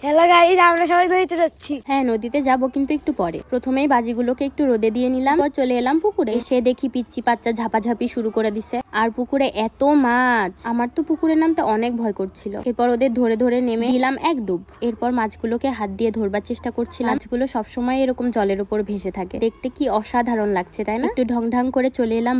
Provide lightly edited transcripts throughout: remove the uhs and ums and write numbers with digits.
Hello guys, আমরা সবাই নদীতে যাচ্ছি। হ্যাঁ, নদীতে যাব, কিন্তু একটু পরে। প্রথমেই বাজিগুলোকে একটু রোদে দিয়ে নিলাম, পর চলে এলাম পুকুরে। এসে দেখি পিচ্চি বাচ্চা ঝাপাঝাপি শুরু করে দিছে। আর পুকুরে এত মাছ, আমার তো পুকুরে নামতে অনেক ভয় করছিল। এরপর ওদের ধরে ধরে নেমে দিলাম এক ডুব। এরপর মাছগুলোকে হাত দিয়ে ধরবার চেষ্টা করছিলাম। মাছগুলো সবসময় এরকম জলের উপর ভেসে থাকে, দেখতে কি অসাধারণ লাগছে, তাই না? একটু ঢং ঢং করে চলে এলাম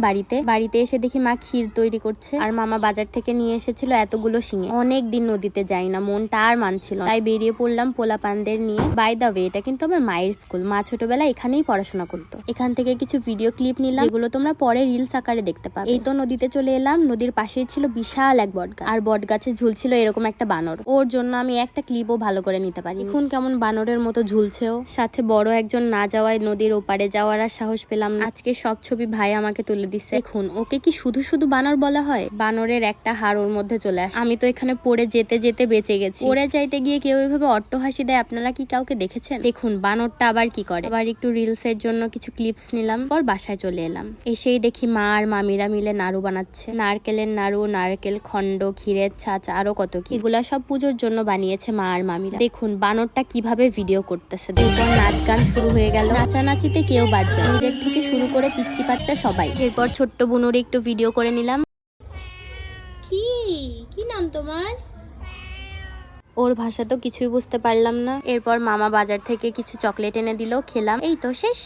বাড়িতে এসে দেখি মা ক্ষীর তৈরি করছে, আর মামা বাজার থেকে নিয়ে এসেছিল এতগুলো শিঙে। অনেক দিন নদীতে যাই না, মনটা আর মানছিল, তাই বেরিয়ে পড়লাম পোলা পানদের নিয়ে। বাই দা ওয়ে, এটা কিন্তু আমার মায়ের স্কুল। মা ছোটবেলায় এখানেই পড়াশোনা করতো। এখান থেকে কিছু ভিডিও ক্লিপ নিলাম, যেগুলো তোমরা পরে রিলস আকারে দেখতে পাবে। এই তো নদীতে চলে এলাম। নদীর পাশেই ছিল বিশাল এক বটগাছ, আর বটগাছে ঝুলছিল এরকম একটা বানর। ওর জন্য আমি একটা ক্লিপও ভালো করে নিতে পারি। এখন কেমন বানরের মতো ঝুলছেও। সাথে বড় একজন না যাওয়ায় নদীর ওপারে যাওয়ার আর সাহস পেলাম না। আজকে সব ছবি ভাই আমাকে তুলে দিচ্ছে। দেখুন, ওকে কি শুধু শুধু বানর বলা হয়? বানরের একটা হাড় ওর মধ্যে চলে আসে। আমি তো এখানে পড়ে যেতে যেতে বেঁচে গেছি। পড়ে যাইতে গিয়ে কেউ এভাবে অট্টহাসি দেয়, আপনারা কি কাউকে দেখেছেন? দেখুন বানরটা আবার কি করে। আবার একটু রিলস এর জন্য কিছু ক্লিপস নিলাম, পর বাসায় চলে এলাম। এসেই দেখি মা আর মামিরা মিলে নাড়ু বানাচ্ছে। নারকেলের নাড়ু, নারকেল খন্ড, ক্ষীরের ছাঁচ, আরো কত কি। এগুলা সব পুজোর জন্য বানিয়েছে মা আর মামিরা। দেখুন বানরটা কিভাবে ভিডিও করতেছে। এরপর নাচ গান শুরু হয়ে গেল। নাচানাচিতে কেউ বাদ যায়, নিজের থেকে শুরু করে পিচ্চি বাচ্চা সবাই। এরপর ছোট্ট বুনুর একটু ভিডিও করে নিলাম। কি কি নাম তোমার? ওর ভাষা তো কিছুই বুঝতে পারলাম না। এরপর মামা বাজার থেকে কিছু চকলেট এনে দিল, খেলাম। এই তো শেষ।